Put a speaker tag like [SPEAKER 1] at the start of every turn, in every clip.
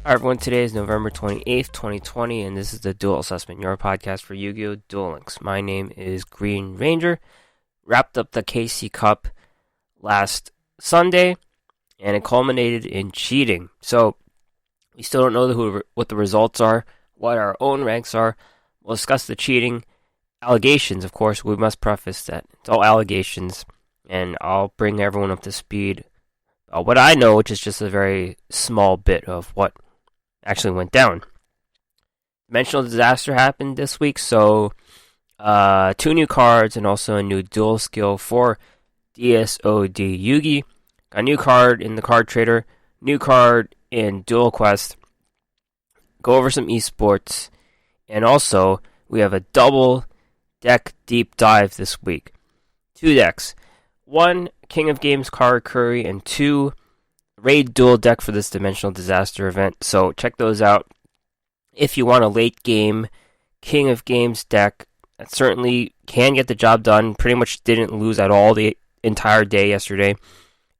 [SPEAKER 1] Hi everyone, today is November 28th, 2020, and this is the Duel Assessment, your podcast for Yu-Gi-Oh! Duel Links. My name is Green Ranger. Wrapped up the KC Cup last Sunday, and it culminated in cheating. So, we still don't know what the results are, what our own ranks are. We'll discuss the cheating allegations, of course. We must preface that it's all allegations, and I'll bring everyone up to speed. What I know, which is just a very small bit of what actually went down. Dimensional Disaster happened this week, so 2 new cards and also a new dual skill for DSOD Yugi. A new card in the card trader, new card in Duel Quest. Go over some esports, and also we have a double deck deep dive this week. 2 decks, 1 King of Games Karakuri and 2 Raid Duel deck for this Dimensional Disaster event, so check those out. If you want a late game King of Games deck, that certainly can get the job done. Pretty much didn't lose at all the entire day yesterday.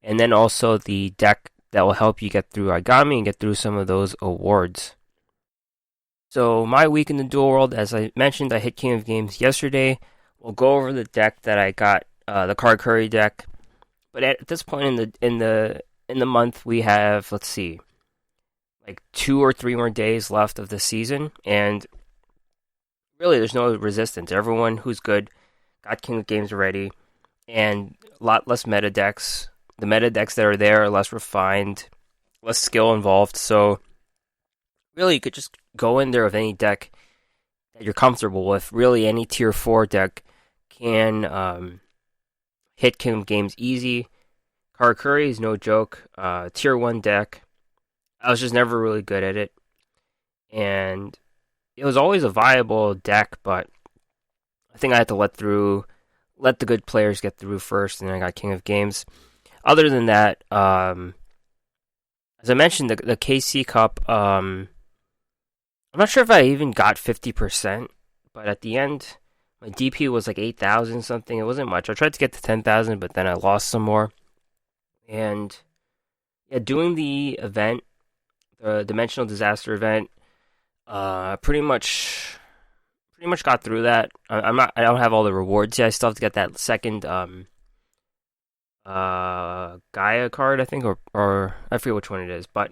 [SPEAKER 1] And then also the deck that will help you get through Agami and get through some of those awards. So my week in the Duel world, as I mentioned, I hit King of Games yesterday. We'll go over the deck that I got, the Karakuri deck. But at this point in the month, we have, let's see, like 2 or 3 more days left of the season, and really there's no resistance. Everyone who's good got King of Games already, and a lot less meta decks. The meta decks that are there are less refined, less skill involved, so really you could just go in there with any deck that you're comfortable with. Really any tier 4 deck can hit King of Games easy. Karakuri is no joke. Tier 1 deck. I was just never really good at it. And it was always a viable deck, but I think I had to let the good players get through first, and then I got King of Games. Other than that, as I mentioned, the KC Cup, I'm not sure if I even got 50%, but at the end, my DP was like 8,000 something. It wasn't much. I tried to get to 10,000, but then I lost some more. And yeah, doing the event, the Dimensional Disaster event, pretty much got through that. I don't have all the rewards yet. I still have to get that second Gaia card, I think, or I forget which one it is, but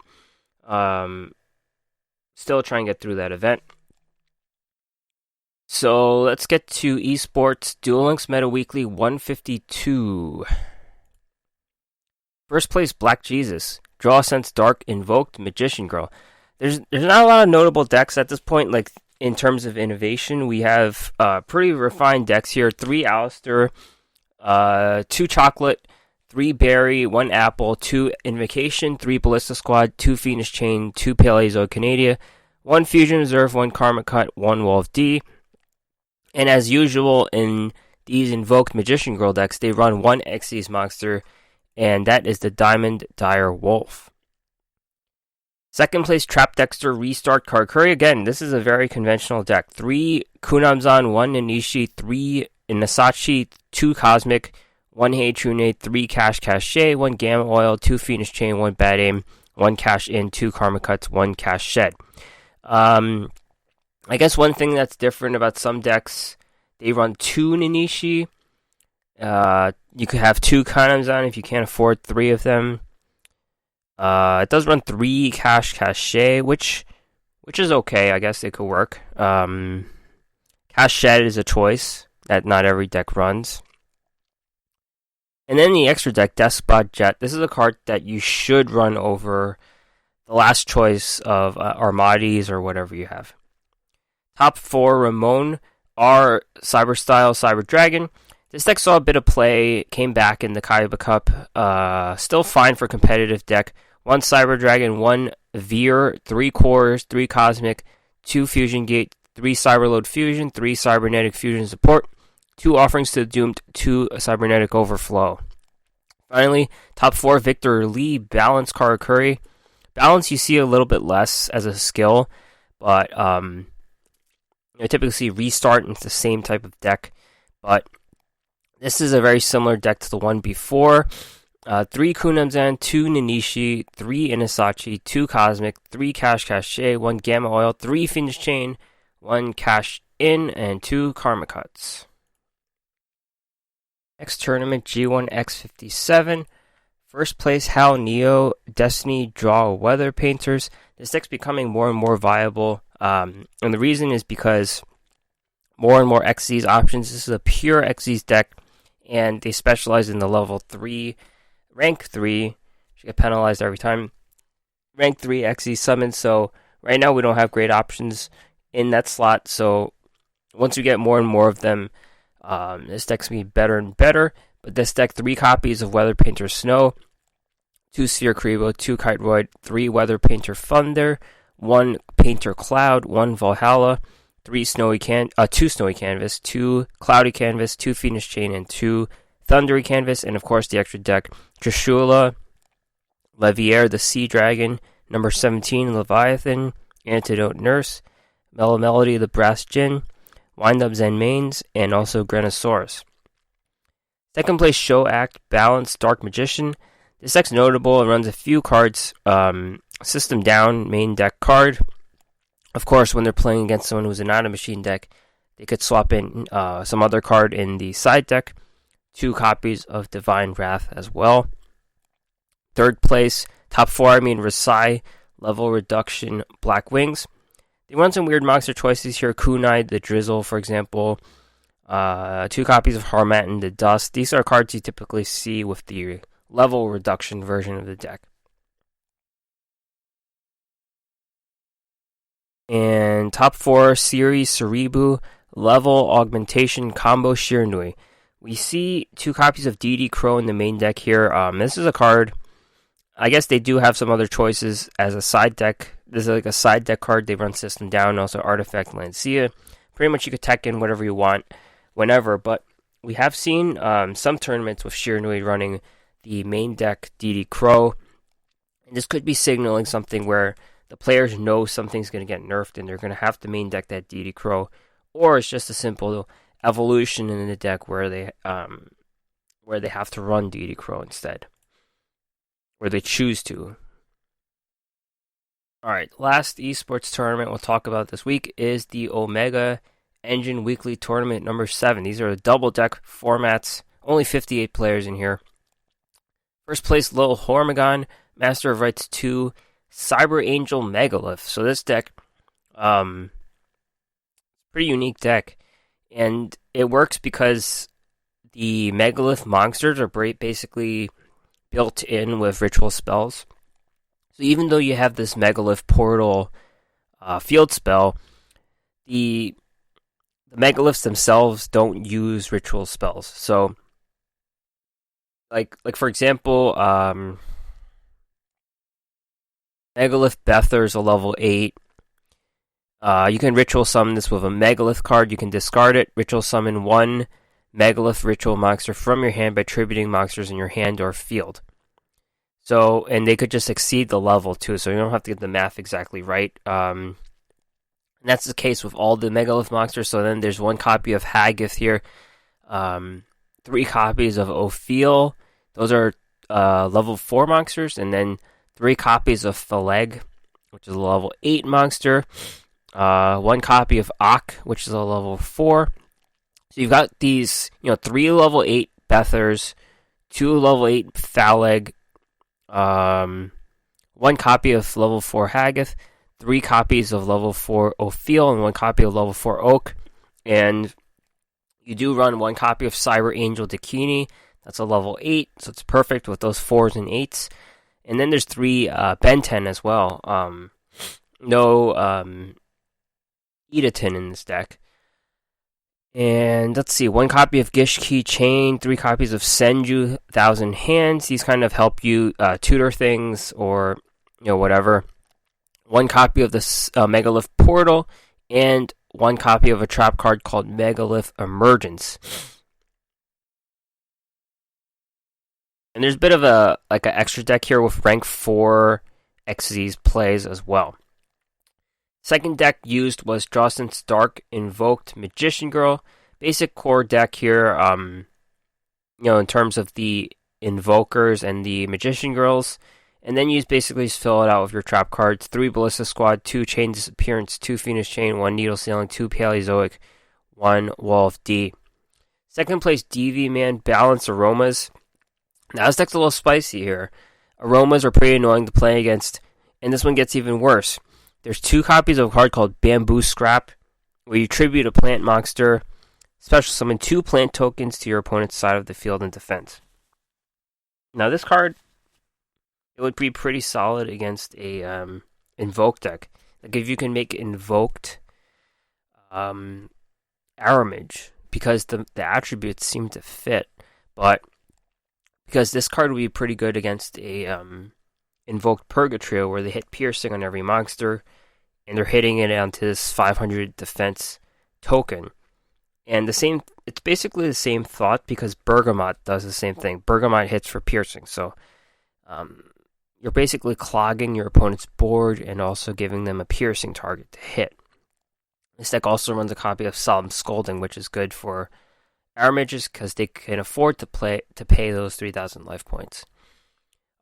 [SPEAKER 1] still trying to get through that event. So let's get to Esports Duel Links Meta Weekly 152. First place, Black Jesus. Draw Sense Dark, Invoked, Magician Girl. There's not a lot of notable decks at this point, like in terms of innovation. We have pretty refined decks here. 3 Alistair, 2 Chocolate, 3 Berry, 1 Apple, 2 Invocation, 3 Ballista Squad, 2 Phoenix Chain, 2 Paleozoic Canadia, 1 Fusion Reserve, 1 Karma Cut, 1 Wolf D. And as usual in these Invoked Magician Girl decks, they run 1 Xyz monster, and that is the Diamond Dire Wolf. Second place, Trap Dexter, Restart, Karakuri. Again, this is a very conventional deck. 3 Kunamzan, 1 Nanishi, 3 Inasachi, 2 Cosmic, 1 Heichune, 3 Cash Cache, 1 Gamma Oil, 2 Phoenix Chain, 1 Bad Aim, 1 Cash In, 2 Karma Cuts, 1 Cash Shed. I guess one thing that's different about some decks, they run 2 Nanishi. You could have 2 Kanamzan if you can't afford 3 of them. It does run 3 Cash Cache, which is okay. I guess it could work. Cash Shed is a choice that not every deck runs. And then the extra deck, Despot Jet. This is a card that you should run over the last choice of Armades or whatever you have. Top 4, Ramon, R, Cyberstyle, Cyber Dragon. This deck saw a bit of play, came back in the Kaiba Cup. Still fine for competitive deck. 1 Cyber Dragon, 1 Veer, 3 Cores, 3 Cosmic, 2 Fusion Gate, 3 Cyberload Fusion, 3 Cybernetic Fusion Support, 2 Offerings to the Doomed, 2 Cybernetic Overflow. Finally, top 4, Victor Lee, Balance Karakuri. Balance you see a little bit less as a skill, but you typically see Restart, and it's the same type of deck. But this is a very similar deck to the one before. 3 Kunamzan, 2 Nanishi, 3 Inasachi, 2 Cosmic, 3 Cash Cache, 1 Gamma Oil, 3 Phoenix Chain, 1 Cash In, and 2 Karma Cuts. Next tournament, G1 X57. First place, Hal Neo, Destiny, Draw, Weather Painters. This deck's becoming more and more viable, and the reason is because more and more XZ's options. This is a pure XZ's deck, and they specialize in the level 3, rank 3. Should get penalized every time. Rank 3 XZ summons, so right now we don't have great options in that slot, so once we get more and more of them, this deck's going to be better and better. But this deck, 3 copies of Weather Painter Snow, 2 Sphere Kribo, 2 Kite Roid, 3 Weather Painter Thunder, 1 Painter Cloud, 1 Valhalla, 2 Snowy Canvas, 2 Cloudy Canvas, 2 Phoenix Chain, and 2 Thundery Canvas, and of course the extra deck, Trishula, Levier, the Sea Dragon, number 17, Leviathan, Antidote Nurse, Melody, the Brass Djinn, Wind Up Zen Mains, and also Granosaurus. Second place, Show Act, Balance, Dark Magician. This deck's notable. It runs a few cards, system down, main deck card. Of course, when they're playing against someone who's not a machine deck, they could swap in some other card in the side deck. 2 copies of Divine Wrath as well. Third place, top 4, Rasai, Level Reduction, Black Wings. They run some weird monster choices here. Kunai, the Drizzle, for example. 2 copies of Harmattan, the Dust. These are cards you typically see with the level reduction version of the deck. And top 4, Series, Cerebu, Level Augmentation, Combo, Shiranui. We see 2 copies of DD Crow in the main deck here. This is a card. I guess they do have some other choices as a side deck. This is like a side deck card. They run system down, also Artifact, Lancia. Pretty much you could tech in whatever you want, whenever. But we have seen some tournaments with Shiranui running the main deck DD Crow. And this could be signaling something where the players know something's going to get nerfed and they're going to have to main deck that DD Crow. Or it's just a simple evolution in the deck where they have to run DD Crow instead. Where they choose to. Alright, last esports tournament we'll talk about this week is the Omega Engine Weekly Tournament number 7. These are double deck formats, only 58 players in here. First place, Lil Hormigon, Master of Rights 2, Cyber Angel Megalith. So this deck, pretty unique deck, and it works because the Megalith monsters are basically built in with ritual spells. So even though you have this Megalith Portal field spell, the Megaliths themselves don't use ritual spells. So, like for example, Megalith Bether is a level 8. You can ritual summon this with a Megalith card. You can discard it, ritual summon 1 Megalith ritual monster from your hand by tributing monsters in your hand or field. So, and they could just exceed the level too, so you don't have to get the math exactly right. And that's the case with all the Megalith monsters. So then there's 1 copy of Haggith here, 3 copies of Ophiel. Those are level 4 monsters, and then 3 copies of Phaleg, which is a level 8 monster. 1 copy of Ak, which is a level 4. So you've got these, 3 level 8 Bethers, 2 level 8 Phaleg, 1 copy of level 4 Haggith, 3 copies of level 4 Ophiel, and 1 copy of level 4 Oak. And you do run 1 copy of Cyber Angel Dakini. That's a level 8, so it's perfect with those 4s and 8s. And then there's 3 Ben 10 as well. No Edatin in this deck. And let's see, 1 copy of Gish Key Chain, 3 copies of Senju, 1,000 Hands. These kind of help you tutor things or, whatever. 1 copy of the Megalith Portal, and 1 copy of a trap card called Megalith Emergence. And there's a bit of an extra deck here with rank 4 XZ's plays as well. Second deck used was Drawson's Dark Invoked Magician Girl. Basic core deck here, in terms of the Invokers and the Magician Girls. And then you basically just fill it out with your trap cards. 3 Ballista Squad, 2 Chain Disappearance, 2 Phoenix Chain, 1 Needle Ceiling, 2 Paleozoic, 1 Wall of D. Second place, DV Man, Balance Aromas. Now this deck's a little spicy here. Aromas are pretty annoying to play against, and this one gets even worse. There's 2 copies of a card called Bamboo Scrap, where you tribute a plant monster, special summon 2 plant tokens to your opponent's side of the field in defense. Now this card, it would be pretty solid against a Invoke deck. Like if you can make Invoked Aramage, because the attributes seem to fit, but because this card would be pretty good against a Invoked Purgatrio, where they hit Piercing on every monster, and they're hitting it onto this 500 defense token. And it's basically the same thought, because Bergamot does the same thing. Bergamot hits for Piercing, so you're basically clogging your opponent's board and also giving them a piercing target to hit. This deck also runs a copy of Solemn Scolding, which is good for Aramages because they can afford to pay those 3,000 life points.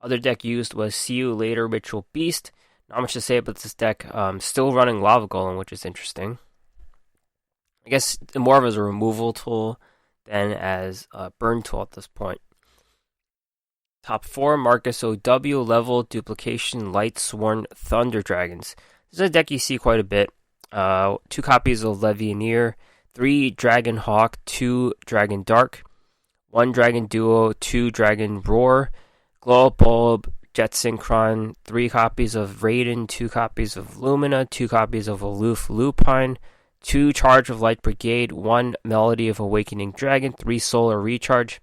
[SPEAKER 1] Other deck used was See You Later Ritual Beast. Not much to say about this deck. Still running Lava Golem, which is interesting. I guess more of as a removal tool than as a burn tool at this point. Top 4, Marcus OW, Level, Duplication, Light Sworn, Thunder Dragons. This is a deck you see quite a bit. 2 copies of Levianeer, 3 Dragon Hawk, 2 Dragon Dark, 1 Dragon Duo, 2 Dragon Roar, Glow Bulb, Jet Synchron, 3 copies of Raiden, 2 copies of Lumina, 2 copies of Aloof Lupine, 2 Charge of Light Brigade, 1 Melody of Awakening Dragon, 3 Solar Recharge.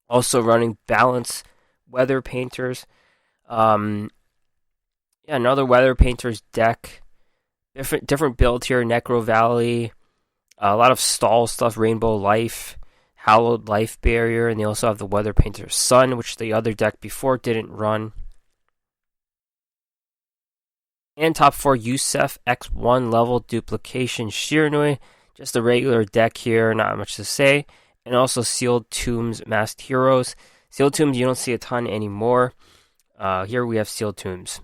[SPEAKER 1] Also running Balance Weather Painters. Another Weather Painters deck. Different build here. Necro Valley. A lot of stall stuff. Rainbow Life. Hallowed Life Barrier. And they also have the Weather Painter Sun, which the other deck before didn't run. And top 4, Yusef X1 Level Duplication Shiranui. Just a regular deck here. Not much to say. And also Sealed Tombs Masked Heroes. Sealed Tombs you don't see a ton anymore. Here we have Sealed Tombs.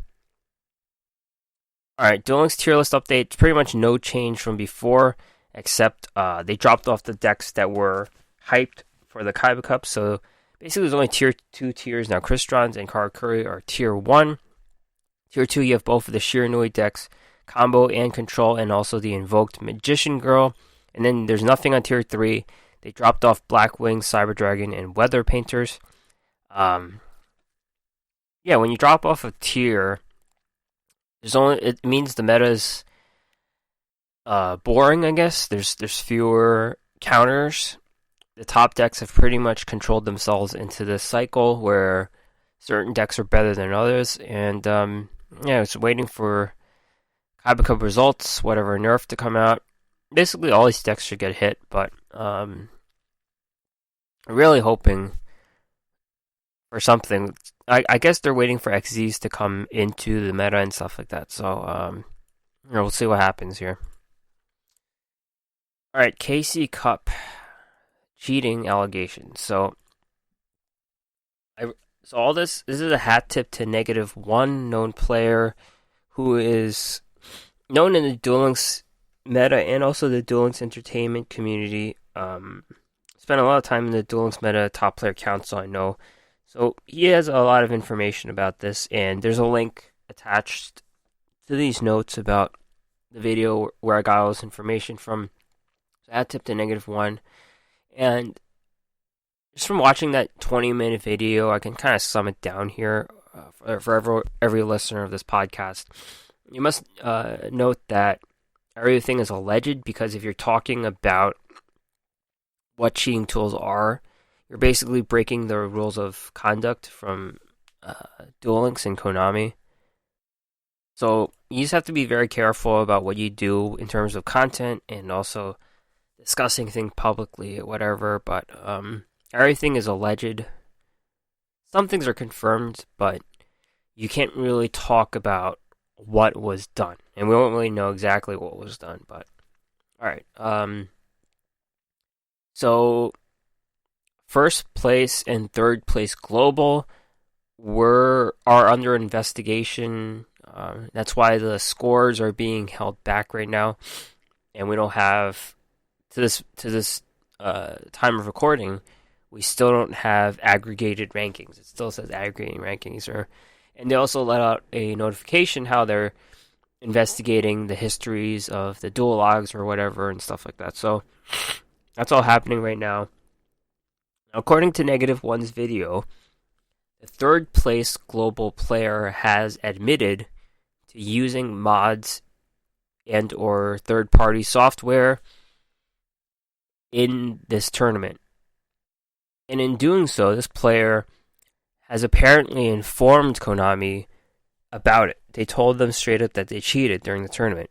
[SPEAKER 1] Alright, Duel Links tier list update. Pretty much no change from before, except they dropped off the decks that were hyped for the Kaiba Cup. So basically there's only tier 2 tiers now. Kristrons and Karakuri are tier 1. Tier 2 you have both of the Shiranui decks, Combo and Control, and also the Invoked Magician Girl. And then there's nothing on tier 3. They dropped off Blackwing, Cyber Dragon, and Weather Painters. When you drop off a tier, it means the meta's boring, I guess. There's fewer counters. The top decks have pretty much controlled themselves into this cycle where certain decks are better than others, and it's waiting for Kaiba Cup results, whatever nerf to come out. Basically, all these decks should get hit, but I'm really hoping for something. I guess they're waiting for XZs to come into the meta and stuff like that. So, we'll see what happens here. Alright, KC Cup cheating allegations. So all this is a hat tip to -1 known player who is known in the Duel Links meta and also the Duel Links entertainment community. Spent a lot of time in the Duel Links meta top player council, I know. So he has a lot of information about this, and there's a link attached to these notes about the video where I got all this information from. So hat tip to -1. And just from watching that 20-minute video, I can kind of sum it down here for every listener of this podcast. You must note that everything is alleged, because if you're talking about what cheating tools are, you're basically breaking the rules of conduct from Duel Links and Konami. So you just have to be very careful about what you do in terms of content and also discussing things publicly or whatever. But everything is alleged. Some things are confirmed, but you can't really talk about what was done. And we won't really know exactly what was done. But alright. So first place and third place global are under investigation. That's why the scores are being held back right now, and we don't have to this time of recording. We still don't have aggregated rankings. It still says aggregating rankings, and they also let out a notification how they're investigating the histories of the duel logs or whatever and stuff like that. So that's all happening right now. According to Negative One's video, the third place global player has admitted to using mods and or third-party software in this tournament. And in doing so, this player has apparently informed Konami about it. They told them straight up that they cheated during the tournament.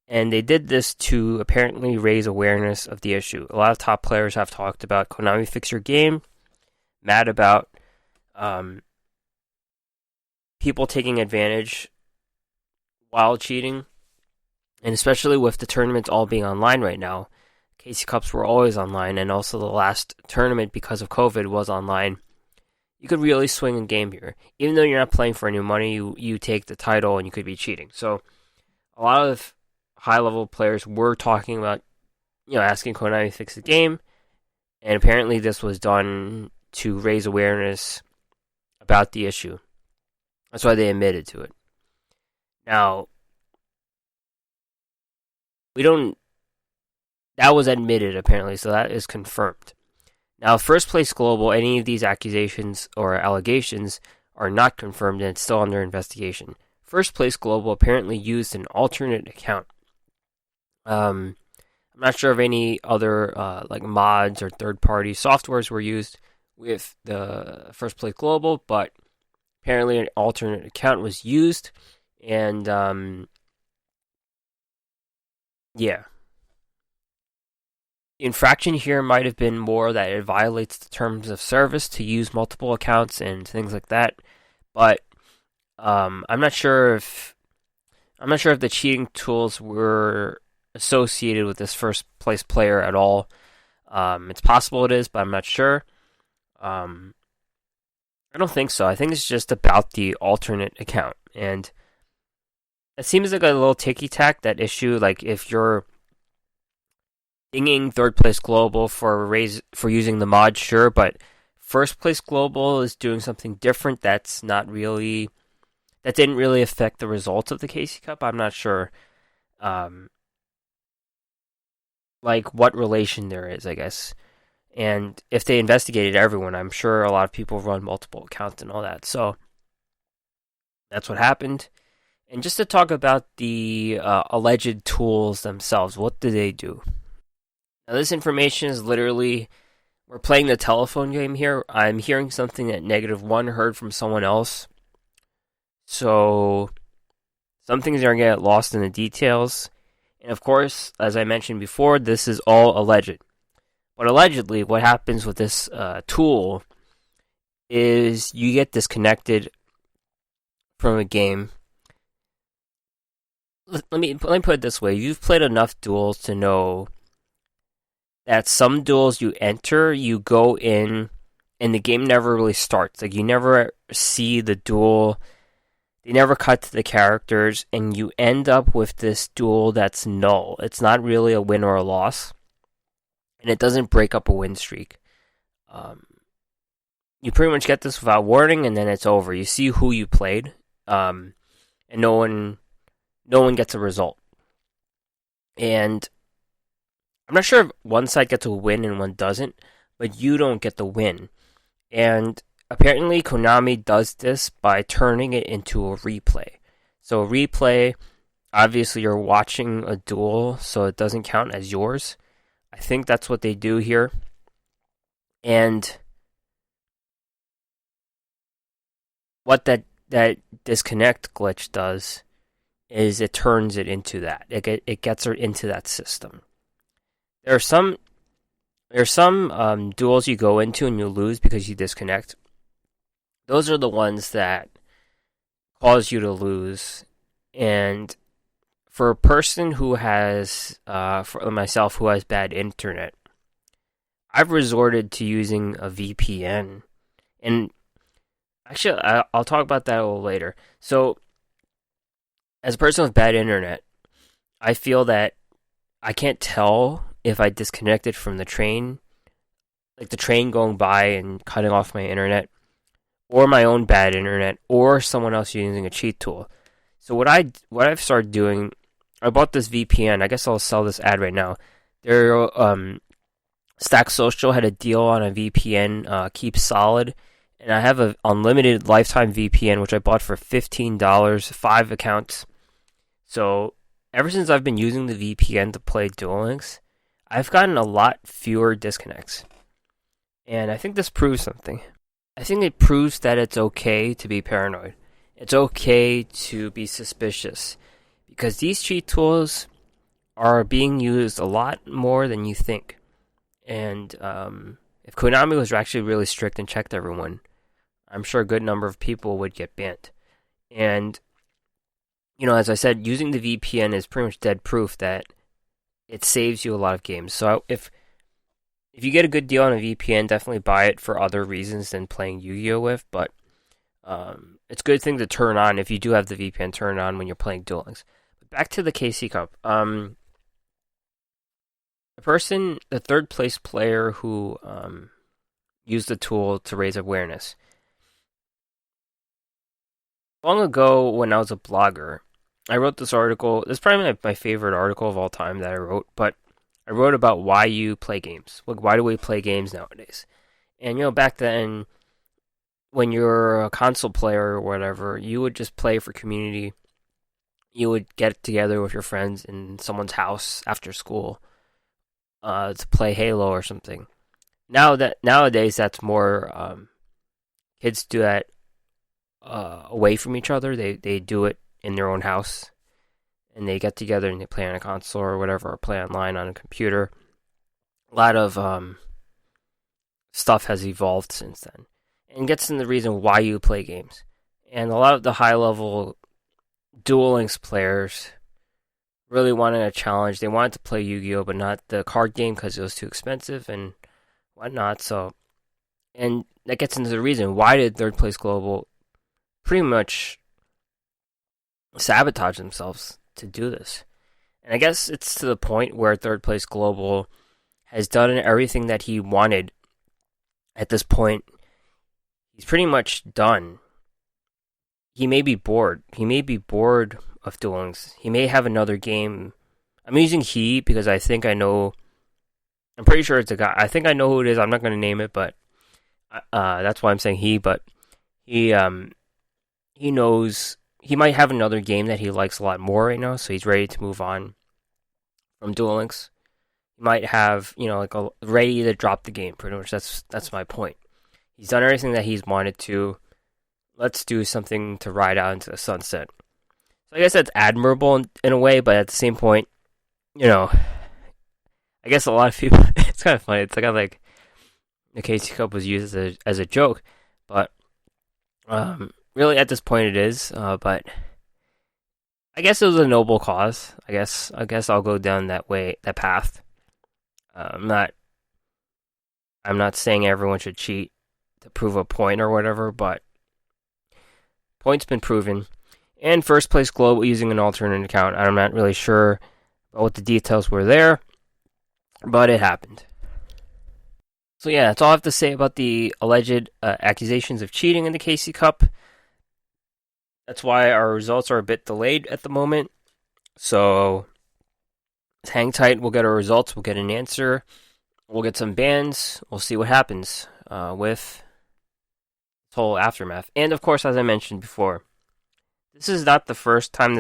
[SPEAKER 1] And they did this to apparently raise awareness of the issue. A lot of top players have talked about Konami fix your game, mad about people taking advantage while cheating, and especially with the tournaments all being online right now. KC Cups were always online, and also the last tournament, because of COVID, was online. You could really swing a game here. Even though you're not playing for any money, you take the title and you could be cheating. So a lot of high-level players were talking about, asking Konami to fix the game, and apparently this was done to raise awareness about the issue. That's why they admitted to it. Now, that was admitted apparently, so that is confirmed. Now, first place global, any of these accusations or allegations are not confirmed and it's still under investigation. First place global apparently used an alternate account. I'm not sure if any other like mods or third-party softwares were used with the first place global, but apparently an alternate account was used, and yeah. The infraction here might have been more that it violates the terms of service to use multiple accounts and things like that, but I'm not sure if the cheating tools were associated with this first place player at all. It's possible it is, but I'm not sure. I don't think so. I think it's just about the alternate account, and it seems like a little ticky-tack, that issue. Like, if you're dinging third place global for using the mod, sure, but first place global is doing something different that didn't really affect the results of the KC Cup. I'm not sure like what relation there is, I guess. And if they investigated everyone, I'm sure a lot of people run multiple accounts and all that. So that's what happened. And just to talk about the alleged tools themselves, what do they do? Now, this information is literally, we're playing the telephone game here. I'm hearing something that Negative One heard from someone else. So some things are going to get lost in the details. And of course, as I mentioned before, this is all alleged. But allegedly, what happens with this tool is you get disconnected from a game. Let me put it this way. You've played enough duels to know that some duels you enter, you go in, and the game never really starts. Like, you never see the duel. They never cut to the characters, and you end up with this duel that's null. It's not really a win or a loss, and it doesn't break up a win streak. You pretty much get this without warning, and then it's over. You see who you played, and no one gets a result. And I'm not sure if one side gets a win and one doesn't, but you don't get the win. And apparently Konami does this by turning it into a replay. So a replay, obviously you're watching a duel, so it doesn't count as yours. I think that's what they do here. And what that disconnect glitch does is it turns it into that. It gets her into that system. There are some duels you go into and you lose because you disconnect. Those are the ones that cause you to lose. And for a person who has, for myself, who has bad internet, I've resorted to using a VPN. And actually, I'll talk about that a little later. So, as a person with bad internet, I feel that I can't tell if I disconnected from the train, like the train going by and cutting off my internet, or my own bad internet, or someone else using a cheat tool. So what I've started doing, I bought this VPN. I guess I'll sell this ad right now. Stack Social had a deal on a VPN, Keep Solid, and I have an unlimited lifetime VPN which I bought for $15, 5 accounts. So ever since I've been using the VPN to play Duel Links, I've gotten a lot fewer disconnects. And I think this proves something. I think it proves that it's okay to be paranoid. It's okay to be suspicious. Because these cheat tools are being used a lot more than you think. And if Konami was actually really strict and checked everyone, I'm sure a good number of people would get banned. And as I said, using the VPN is pretty much dead proof that it saves you a lot of games. So if you get a good deal on a VPN, definitely buy it for other reasons than playing Yu-Gi-Oh with. But it's a good thing to turn on if you do have the VPN turned on when you're playing Duel Links. But back to the KC Cup. The third place player who used the tool to raise awareness. Long ago, when I was a blogger, I wrote this article. This is probably my favorite article of all time that I wrote, but I wrote about why you play games. Like, why do we play games nowadays? And, back then, when you're a console player or whatever, you would just play for community. You would get together with your friends in someone's house after school to play Halo or something. Nowadays, that's more, kids do that away from each other. They do it in their own house, and they get together and they play on a console or whatever, or play online on a computer. A lot of stuff has evolved since then, and gets in the reason why you play games. And a lot of the high-level Duel Links players really wanted a challenge. They wanted to play Yu-Gi-Oh, but not the card game because it was too expensive and whatnot. So, and that gets into the reason why did Third Place Global pretty much sabotage themselves to do this. And I guess it's to the point where Third Place Global has done everything that he wanted. At this point, he's pretty much done. He may be bored. He may be bored of Duel Links. He may have another game. I'm using he because I think I know. I'm pretty sure it's a guy. I think I know who it is. I'm not going to name it, but that's why I'm saying he. But he knows he might have another game that he likes a lot more right now, so he's ready to move on from Duel Links. He might have, ready to drop the game, pretty much. That's my point. He's done everything that he's wanted to. Let's do something to ride out into the sunset. So I guess that's admirable in a way, but at the same point, I guess a lot of people, it's kind of funny. It's kind of like the KC Cup was used as a joke, but really, at this point, it is. But I guess it was a noble cause. I guess I'll go down that path. I'm not saying everyone should cheat to prove a point or whatever, but point's been proven. And First Place Global using an alternate account. I'm not really sure about what the details were there, but it happened. So yeah, that's all I have to say about the alleged accusations of cheating in the KC Cup. That's why our results are a bit delayed at the moment. So hang tight. We'll get our results. We'll get an answer. We'll get some bans. We'll see what happens with this whole aftermath. And of course, as I mentioned before, this is not the first time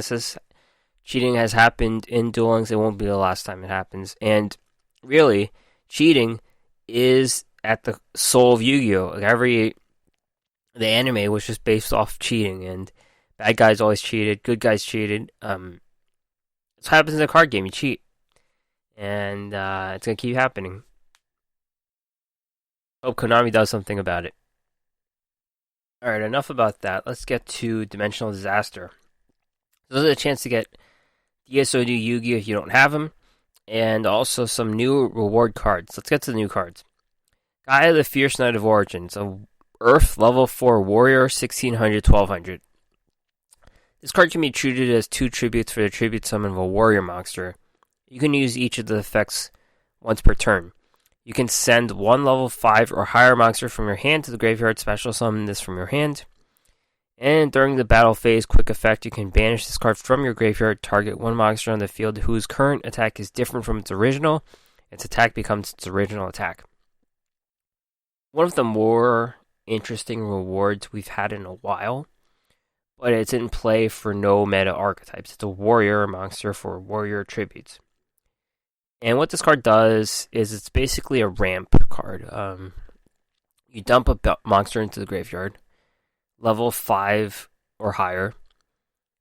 [SPEAKER 1] cheating has happened in Duel Links. It won't be the last time it happens. And really, cheating is at the soul of Yu-Gi-Oh! The anime was just based off cheating, and bad guys always cheated, good guys cheated. That's what happens in a card game. You cheat. And it's going to keep happening. Hope Konami does something about it. Alright, enough about that. Let's get to Dimensional Disaster. This is a chance to get DSOD Yu-Gi-Oh! If you don't have them, and also some new reward cards. Let's get to the new cards. Gaia the Fierce Knight of Origins, a Earth level 4 warrior, 1600-1200. This card can be treated as 2 tributes for the tribute summon of a warrior monster. You can use each of the effects once per turn. You can send 1 level 5 or higher monster from your hand to the graveyard, special summon this from your hand. And during the battle phase, quick effect, you can banish this card from your graveyard, target 1 monster on the field whose current attack is different from its original. Its attack becomes its original attack. One of the more interesting rewards we've had in a while, but it's in play for no meta archetypes. It's a warrior monster for warrior tributes. And what this card does is it's basically a ramp card. You dump a monster into the graveyard, level 5 or higher,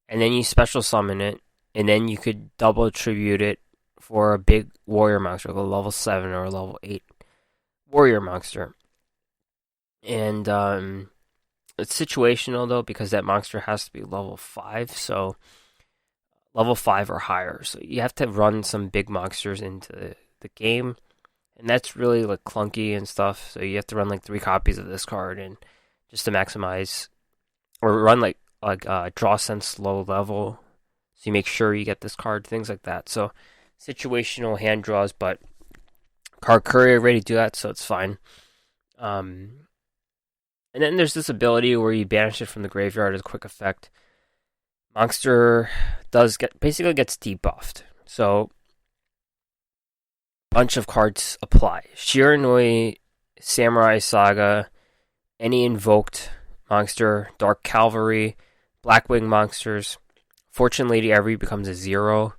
[SPEAKER 1] and then you special summon it, and then you could double tribute it for a big warrior monster, like a level 7 or a level 8 warrior monster. And it's situational though, because that monster has to be level 5, so level 5 or higher. So you have to run some big monsters into the game, and that's really like clunky and stuff. So you have to run like 3 copies of this card, and just to maximize, or run like draw sense low level, so you make sure you get this card, things like that. So situational hand draws, but Karakuri already do that, so it's fine. And then there's this ability where you banish it from the graveyard as a quick effect. Monster basically gets debuffed. So a bunch of cards apply. Shiranui, Samurai Saga, any invoked monster, Dark Cavalry, Blackwing monsters, Fortune Lady Every becomes a 0.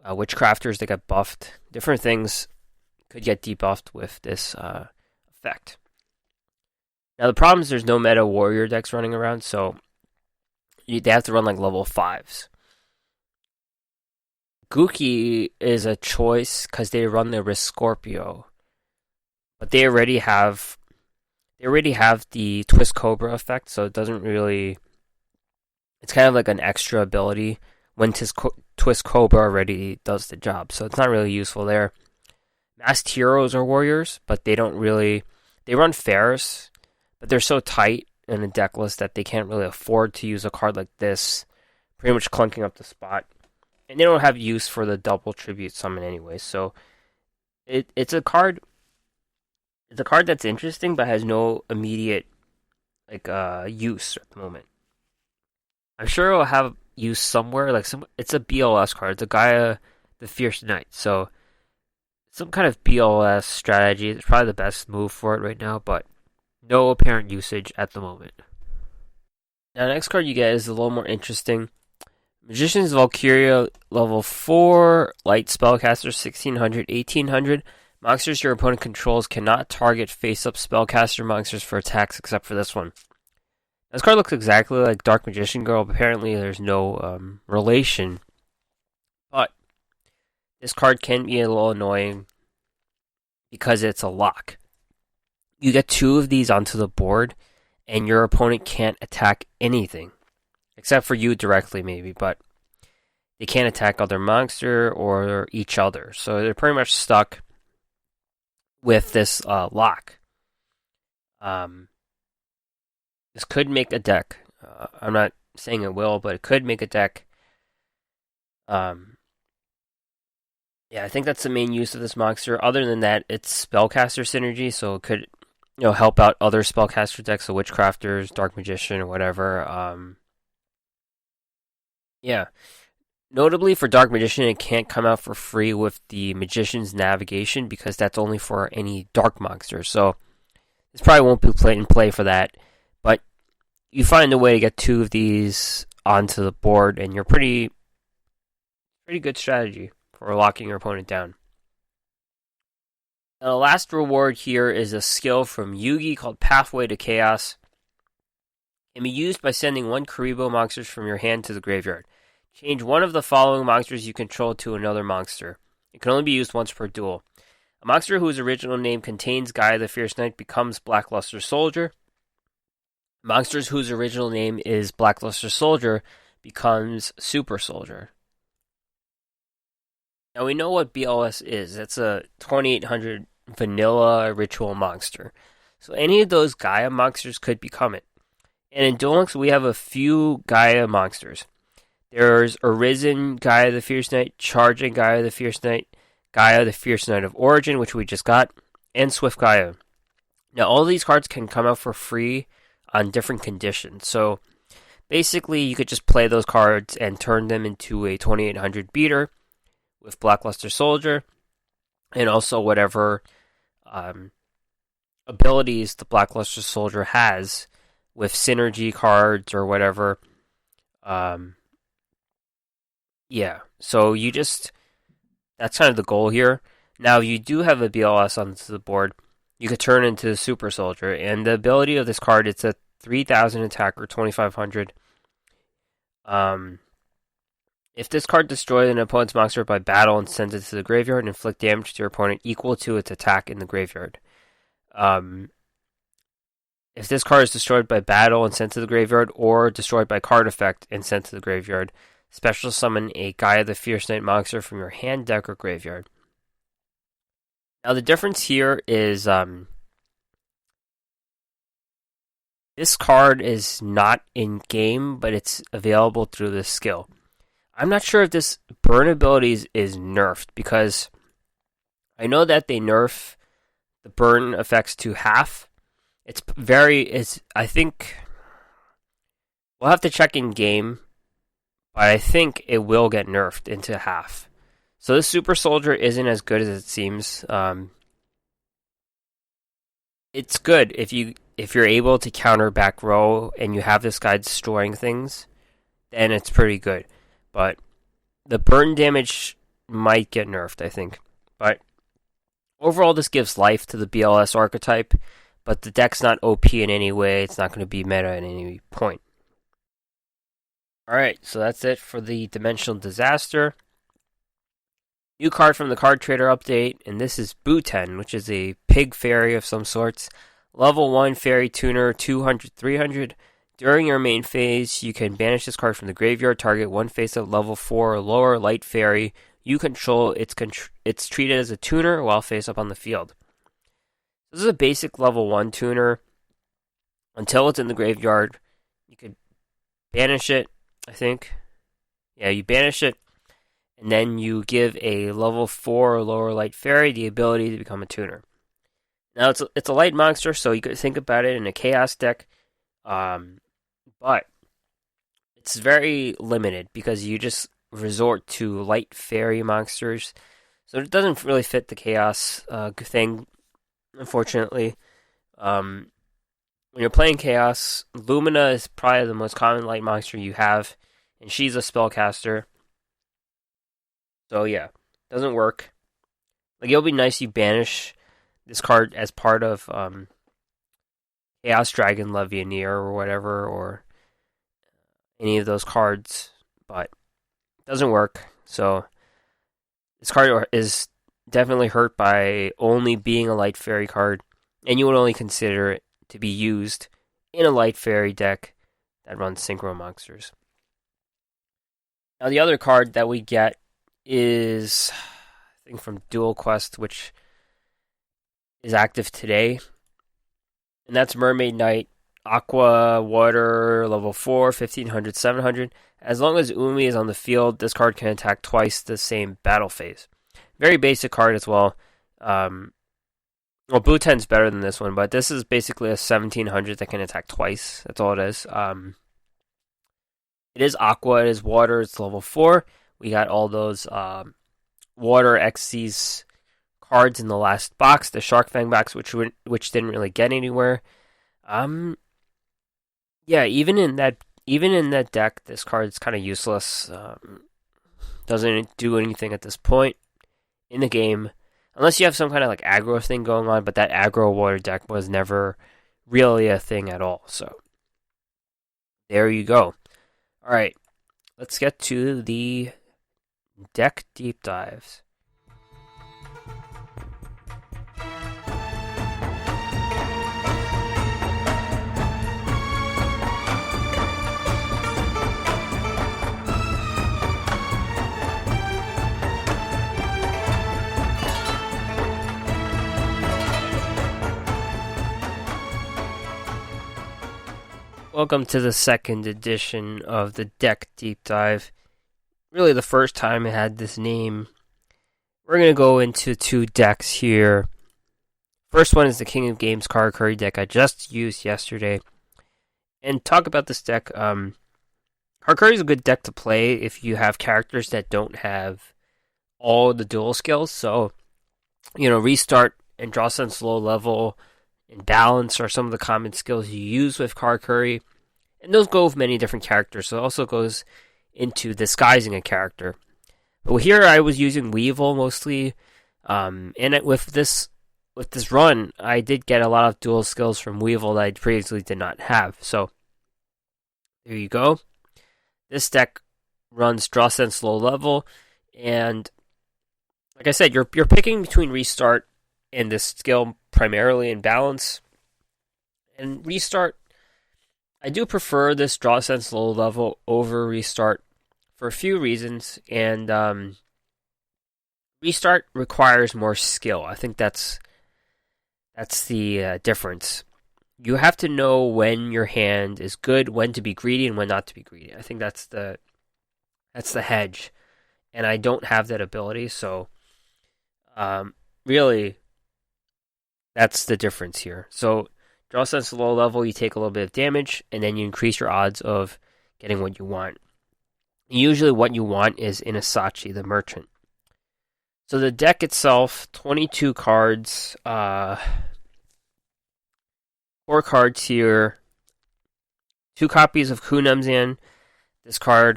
[SPEAKER 1] Witchcrafters, they get buffed. Different things could get debuffed with this effect. Now the problem is there's no meta warrior decks running around, so they have to run like level 5s. Guki is a choice because they run the Risk Scorpio, but they already have the Twist Cobra effect, so it doesn't really. It's kind of like an extra ability when Twist Cobra already does the job, so it's not really useful there. Masked Heroes are warriors, but they don't really. They run Ferris, but they're so tight in a deck list that they can't really afford to use a card like this, pretty much clunking up the spot. And they don't have use for the double tribute summon anyway, so it's a card. It's a card that's interesting, but has no immediate use at the moment. I'm sure it'll have use somewhere. It's a BLS card. It's a Gaia the Fierce Knight, so some kind of BLS strategy. It's probably the best move for it right now, but no apparent usage at the moment. Now, the next card you get is a little more interesting. Magician's Valkyria, level 4, light spellcaster, 1600, 1800. Monsters your opponent controls cannot target face-up spellcaster monsters for attacks except for this one. This card looks exactly like Dark Magician Girl, but apparently there's no relation. But this card can be a little annoying because it's a lock. You get 2 of these onto the board, and your opponent can't attack anything. Except for you directly, maybe, but they can't attack other monster or each other. So they're pretty much stuck with this lock. This could make a deck. I'm not saying it will, but it could make a deck. Yeah, I think that's the main use of this monster. Other than that, it's spellcaster synergy, so it could help out other spellcaster decks, so Witchcrafters, Dark Magician, or whatever. Yeah. Notably, for Dark Magician, it can't come out for free with the Magician's Navigation, because that's only for any Dark monster. So, this probably won't be in play for that. But you find a way to get 2 of these onto the board, and you're pretty good strategy for locking your opponent down. Now, the last reward here is a skill from Yugi called Pathway to Chaos. It can be used by sending 1 Karibo monsters from your hand to the graveyard. Change one of the following monsters you control to another monster. It can only be used once per duel. A monster whose original name contains Gaia the Fierce Knight becomes Blackluster Soldier. Monsters whose original name is Blackluster Soldier becomes Super Soldier. Now we know what BLS is. That's a 2800 vanilla ritual monster. So any of those Gaia monsters could become it. And in Duel Links, we have a few Gaia monsters. There's Arisen Gaia the Fierce Knight, Charging Gaia the Fierce Knight, Gaia the Fierce Knight of Origin, which we just got, and Swift Gaia. Now, all of these cards can come out for free on different conditions. So, basically, you could just play those cards and turn them into a 2800 beater with Blackluster Soldier, and also whatever abilities the Blackluster Soldier has with synergy cards or whatever. Yeah, so that's kind of the goal here. Now, you do have a BLS on the board. You could turn into the Super Soldier, and the ability of this card, it's a 3000 attack or 2500. If this card destroys an opponent's monster by battle and sends it to the graveyard and inflict damage to your opponent equal to its attack in the graveyard. If this card is destroyed by battle and sent to the graveyard, or destroyed by card effect and sent to the graveyard, special summon a Gaia the Fierce Knight monster from your hand, deck, or graveyard. Now the difference here is this card is not in game, but it's available through this skill. I'm not sure if this burn ability is nerfed, because I know that they nerf the burn effects to half. I think we'll have to check in game, but I think it will get nerfed into half. So this Super Soldier isn't as good as it seems. It's good if you're able to counter back row and you have this guy destroying things, then it's pretty good. But the burn damage might get nerfed, I think. But overall, this gives life to the BLS archetype, but the deck's not OP in any way. It's not going to be meta at any point. Alright, so that's it for the Dimensional Disaster. New card from the Card Trader update, and this is Buten, which is a pig fairy of some sorts. Level 1 fairy tuner, 200-300. During your main phase, you can banish this card from the graveyard. Target one face-up level 4 or lower light fairy you control. It's treated as a tuner while face-up on the field. This is a basic level 1 tuner. Until it's in the graveyard, you could banish it, I think. Yeah, you banish it, and then you give a level 4 or lower light fairy the ability to become a tuner. Now, it's a light monster, so you could think about it in a chaos deck, but it's very limited because you just resort to light fairy monsters, so it doesn't really fit the chaos thing, unfortunately. When you're playing chaos, Lumina is probably the most common light monster you have, and she's a spellcaster. So yeah, doesn't work. Like, it'll be nice you banish this card as part of Chaos Dragon Levianeer or whatever, or any of those cards, but it doesn't work. So this card is definitely hurt by only being a light fairy card, and you would only consider it to be used in a light fairy deck that runs synchro monsters. Now the other card that we get is, I think, from Duel Quest, which is active today, and that's Mermaid Knight, Aqua, Water, level 4, 1500, 700. As long as Umi is on the field, this card can attack twice the same battle phase. Very basic card as well. Well, Buten's better than this one, but this is basically a 1700 that can attack twice. That's all it is. It is Aqua, it is Water, it's level 4. We got all those Water XCs cards in the last box, the Shark Fang box, which didn't really get anywhere. Yeah, even in that deck, this card is kind of useless. Doesn't do anything at this point in the game, unless you have some kind of like aggro thing going on. But that aggro Water deck was never really a thing at all. So there you go. All right, let's get to the deck deep dives. Welcome to the second edition of the Deck Deep Dive. Really the first time it had this name. We're going to go into two decks here. First one is the King of Games Karakuri deck I just used yesterday. And talk about this deck. Karakuri is a good deck to play if you have characters that don't have all the dual skills. So, restart and draw sense low level and balance are some of the common skills you use with Karakuri. And those go with many different characters. So it also goes into disguising a character. But here I was using Weevil mostly. And with this run, I did get a lot of dual skills from Weevil that I previously did not have. So there you go. This deck runs draw sense low level. And like I said, you're picking between restart and this skill primarily in balance. And restart, I do prefer this draw sense low level over restart for a few reasons. And restart requires more skill. I think that's the difference. You have to know when your hand is good, when to be greedy, and when not to be greedy. I think that's the hedge. And I don't have that ability, so really, that's the difference here. So, draw sense low level, you take a little bit of damage, and then you increase your odds of getting what you want. Usually what you want is Inasachi, the merchant. So the deck itself, 22 cards, 4 cards here, 2 copies of Kunamzan. This card,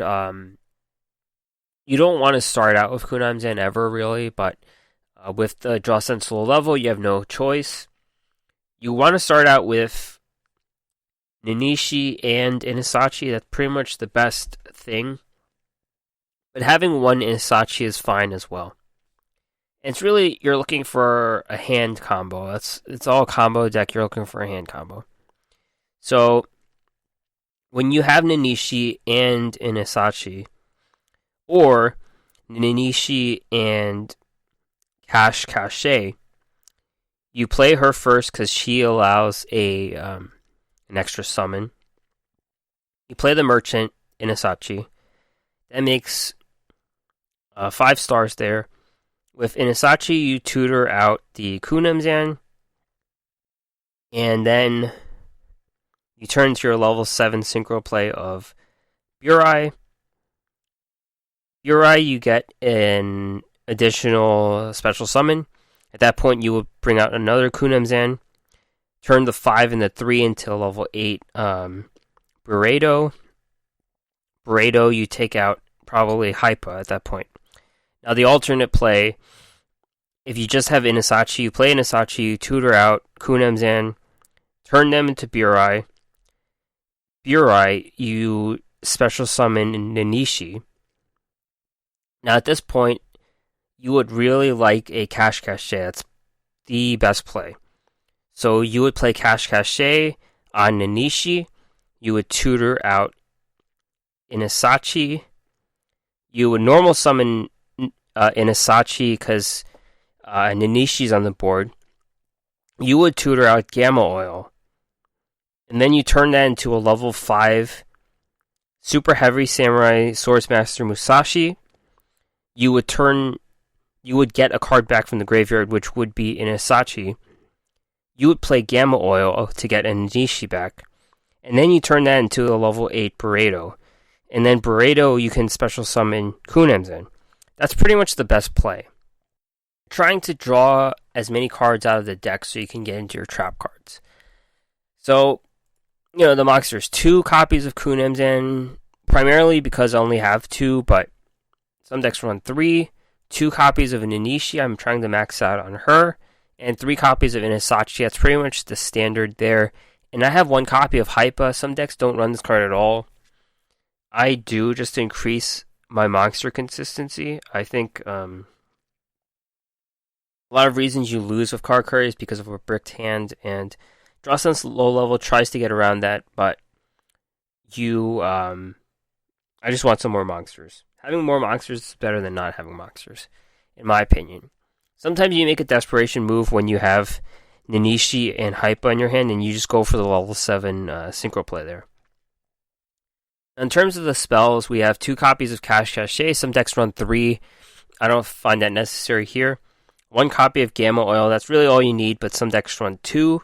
[SPEAKER 1] you don't want to start out with Kunamzan ever, really, but with the draw sense low level, you have no choice. You want to start out with Ninishi and Inasachi. That's pretty much the best thing. But having one Inasachi is fine as well. And it's really, you're looking for a hand combo. It's all a combo deck. You're looking for a hand combo. So, when you have Ninishi and Inasachi, or Ninishi and Cache, you play her first because she allows an extra summon. You play the merchant, Inasachi. That makes 5 stars there. With Inasachi, you tutor out the Kunamzan. And then you turn to your level 7 synchro play of Burai. Burai, you get an additional special summon. At that point, you will bring out another Kunamzan. Turn the 5 and the 3 into level 8 Burrito. Burrito, you take out probably Hypa at that point. Now, the alternate play, if you just have Inasachi, you play Inasachi, you tutor out Kunamzan, turn them into Burai. Burai, you special summon Ninishi. Now, at this point, you would really like a Cache. That's the best play. So you would play Cache on Ninishi. You would tutor out Inasachi. You would normal summon Inasachi because Ninishi's on the board. You would tutor out Gamma Oil. And then you turn that into a level 5 Super Heavy Samurai Swordsmaster Musashi. You would get a card back from the graveyard, which would be Inasachi. You would play Gamma Oil to get a Ninishi back. And then you turn that into a level 8 Burrito. And then Burrito, you can special summon Kunamzan. That's pretty much the best play. Trying to draw as many cards out of the deck so you can get into your trap cards. So, the monsters, 2 copies of Kunamzan, primarily because I only have 2, but some decks run 3. 2 copies of Ninishi, I'm trying to max out on her, and 3 copies of Inasachi. That's pretty much the standard there. And I have 1 copy of Hypa. Some decks don't run this card at all. I do, just to increase my monster consistency. I think a lot of reasons you lose with Karakuri is because of a bricked hand, and Draw Sense low level tries to get around that, but I just want some more monsters. Having more monsters is better than not having monsters, in my opinion. Sometimes you make a desperation move when you have Ninishi and Hypa in your hand, and you just go for the level 7 synchro play there. In terms of the spells, we have 2 copies of Cash Cache. Some decks run 3. I don't find that necessary here. 1 copy of Gamma Oil. That's really all you need, but some decks run 2.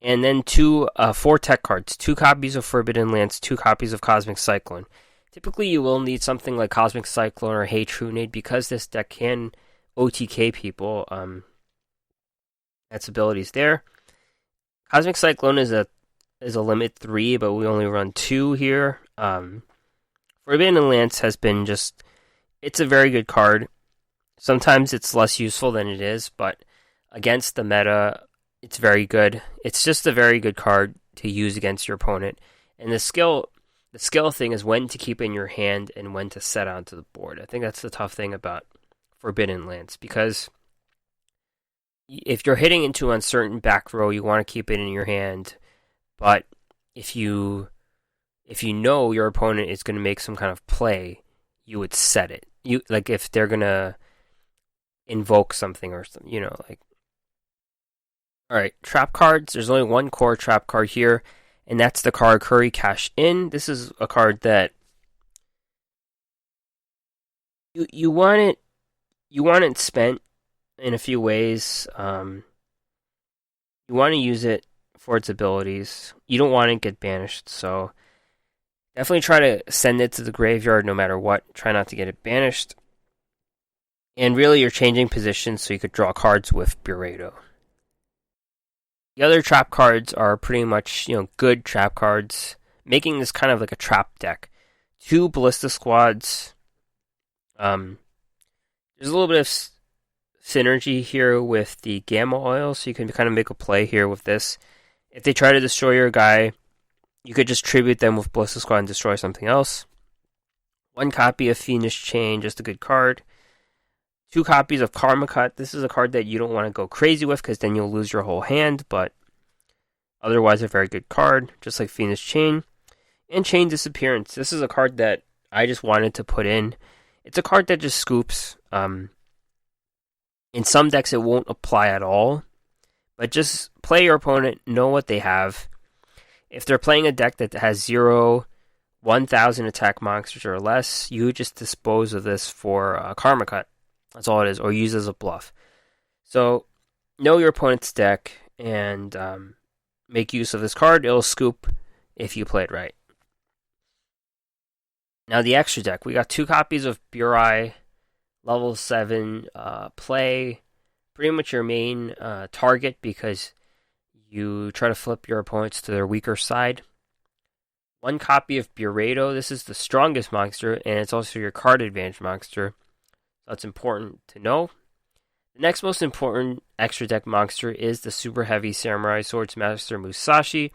[SPEAKER 1] And then 4 tech cards. 2 copies of Forbidden Lance, 2 copies of Cosmic Cyclone. Typically, you will need something like Cosmic Cyclone or Hey Trunade because this deck can OTK people. That's abilities there. Cosmic Cyclone is a limit 3, but we only run 2 here. Forbidden Lance has been it's a very good card. Sometimes it's less useful than it is, but against the meta, it's very good. It's just a very good card to use against your opponent. And the skill thing is when to keep in your hand and when to set onto the board. I think that's the tough thing about Forbidden Lance, because if you're hitting into uncertain back row, you want to keep it in your hand. But if you know your opponent is going to make some kind of play, you would set it. If they're going to invoke something or something, Alright, trap cards. There's only 1 core trap card here, and that's the Karakuri Cash In. This is a card that you want it spent in a few ways. You want to use it for its abilities. You don't want it to get banished, so definitely try to send it to the graveyard no matter what. Try not to get it banished. And really, you're changing positions so you could draw cards with Burrito. The other trap cards are pretty much, good trap cards, making this kind of like a trap deck. 2 Ballista Squads. There's a little bit of synergy here with the Gamma Oil, so you can kind of make a play here with this. If they try to destroy your guy, you could just tribute them with Ballista Squad and destroy something else. 1 copy of Fiendish Chain, just a good card. 2 copies of Karma Cut. This is a card that you don't want to go crazy with because then you'll lose your whole hand, but otherwise a very good card, just like Fiendish Chain. And Chain Disappearance. This is a card that I just wanted to put in. It's a card that just scoops. In some decks it won't apply at all, but just play your opponent, know what they have. If they're playing a deck that has 1,000 attack monsters or less, you just dispose of this for Karma Cut. That's all it is, or use as a bluff. So, know your opponent's deck and make use of this card. It'll scoop if you play it right. Now, the extra deck. We got 2 copies of Burai, level 7 play. Pretty much your main target because you try to flip your opponents to their weaker side. 1 copy of Burrito. This is the strongest monster, and it's also your card advantage monster. That's important to know. The next most important extra deck monster is the Super Heavy Samurai Swords Master Musashi.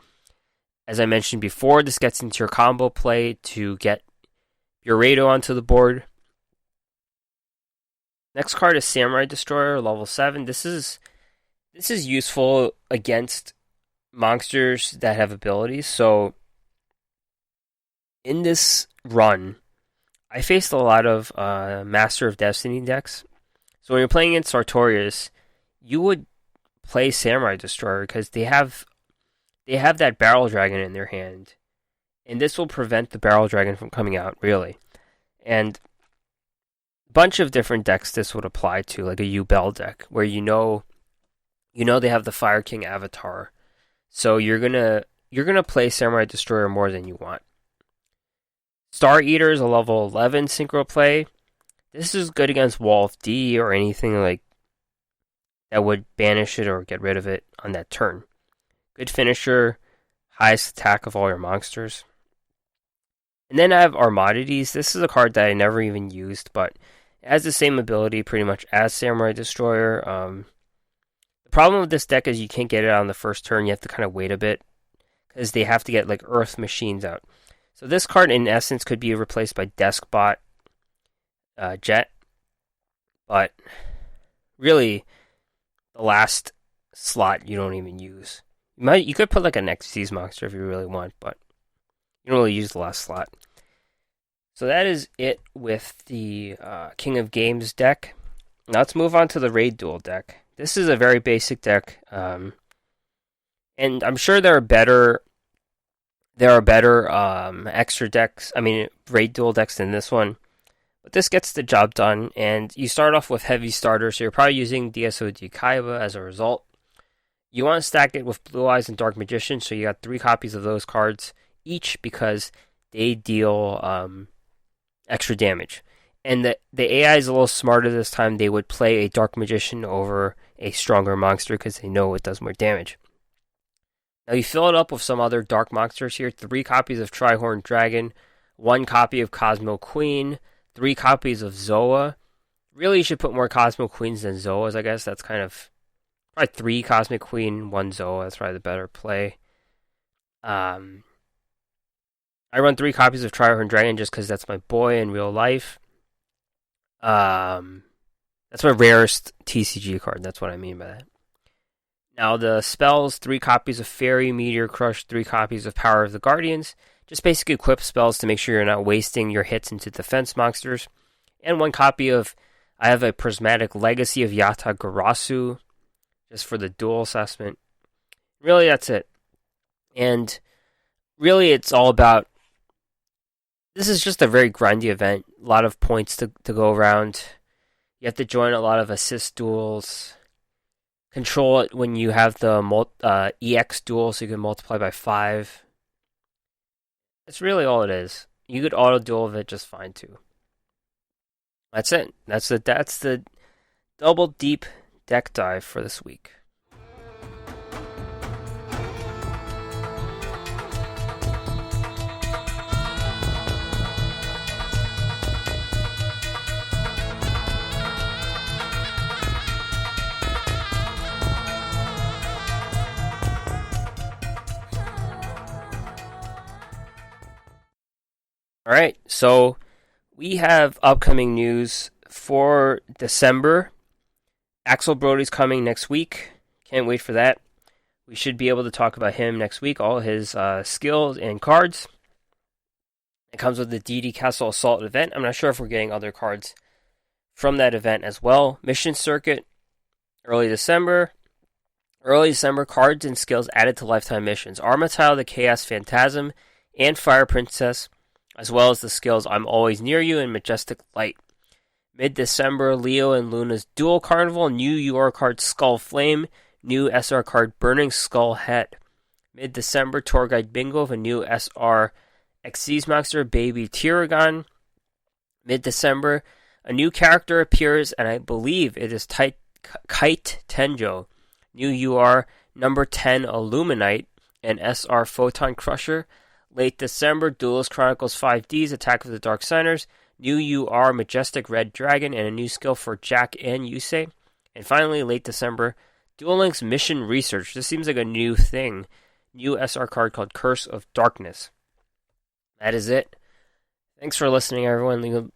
[SPEAKER 1] As I mentioned before, this gets into your combo play to get Burrito onto the board. Next card is Samurai Destroyer, level 7. This is useful against monsters that have abilities. So, in this run, I faced a lot of Master of Destiny decks. So when you're playing against Sartorius, you would play Samurai Destroyer because they have that Barrel Dragon in their hand. And this will prevent the Barrel Dragon from coming out, really. And a bunch of different decks this would apply to, like a Yubel deck, where you know they have the Fire King avatar. So you're gonna play Samurai Destroyer more than you want. Star Eater is a level 11 synchro play. This is good against Wall of D or anything like that would banish it or get rid of it on that turn. Good finisher, highest attack of all your monsters. And then I have Armadides. This is a card that I never even used, but it has the same ability pretty much as Samurai Destroyer. The problem with this deck is you can't get it on the first turn. You have to kind of wait a bit because they have to get like Earth Machines out. So this card, in essence, could be replaced by Deskbot Jet. But really, the last slot you don't even use. You could put like an Xyz monster if you really want, but you don't really use the last slot. So that is it with the King of Games deck. Now let's move on to the Raid Duel deck. This is a very basic deck. And I'm sure there are better There are better extra decks, Raid Duel decks than this one. But this gets the job done, and you start off with heavy starters, so you're probably using DSOD Kaiba as a result. You want to stack it with Blue Eyes and Dark Magician, so you got 3 copies of those cards each because they deal extra damage. And the AI is a little smarter this time. They would play a Dark Magician over a stronger monster because they know it does more damage. Now you fill it up with some other dark monsters here. 3 copies of Trihorn Dragon, 1 copy of Cosmo Queen, 3 copies of Zoa. Really, you should put more Cosmo Queens than Zoas, I guess. That's kind of... Probably 3 Cosmic Queen, 1 Zoa. That's probably the better play. I run 3 copies of Trihorn Dragon just because that's my boy in real life. That's my rarest TCG card. That's what I mean by that. Now, the spells, 3 copies of Fairy, Meteor Crush, 3 copies of Power of the Guardians. Just basically equip spells to make sure you're not wasting your hits into defense monsters. And 1 copy of... I have a Prismatic Legacy of Yata Garasu, just for the duel assessment. Really, that's it. And really, it's all about... This is just a very grindy event. A lot of points to go around. You have to join a lot of assist duels. Control it when you have the EX duel, so you can multiply by 5. That's really all it is. You could auto duel of it just fine too. That's it. That's the double deep deck dive for this week. Alright, so we have upcoming news for December. Axel Brody's coming next week. Can't wait for that. We should be able to talk about him next week, all his skills and cards. It comes with the DD Castle Assault event. I'm not sure if we're getting other cards from that event as well. Mission Circuit, early December. Early December, cards and skills added to lifetime missions. Armatile, the Chaos Phantasm, and Fire Princess, as well as the skills I'm Always Near You and Majestic Light. Mid-December, Leo and Luna's Duel Carnival, new UR card Skull Flame, new SR card Burning Skull Head. Mid-December, Tour Guide Bingo of a new SR Xyz Monster, Baby Tiragon. Mid-December, a new character appears, and I believe it is Kite Tenjo. New UR number 10 Illuminite and SR Photon Crusher. Late December, Duelist Chronicles 5D's Attack of the Dark Signers, new UR Majestic Red Dragon, and a new skill for Jack and Yusei. And finally, late December, Duel Links Mission Research. This seems like a new thing. New SR card called Curse of Darkness. That is it. Thanks for listening, everyone.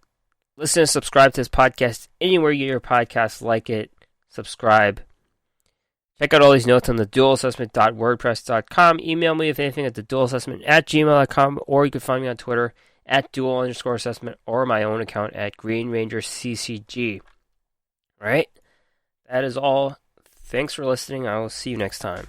[SPEAKER 1] Listen and subscribe to this podcast anywhere you get your podcasts. Like it, subscribe. Check out all these notes on the duelassessment.wordpress.com. Email me if anything at theduelassessment@gmail.com, or you can find me on Twitter at duel_assessment or my own account at greenrangerccg. Alright? That is all. Thanks for listening. I will see you next time.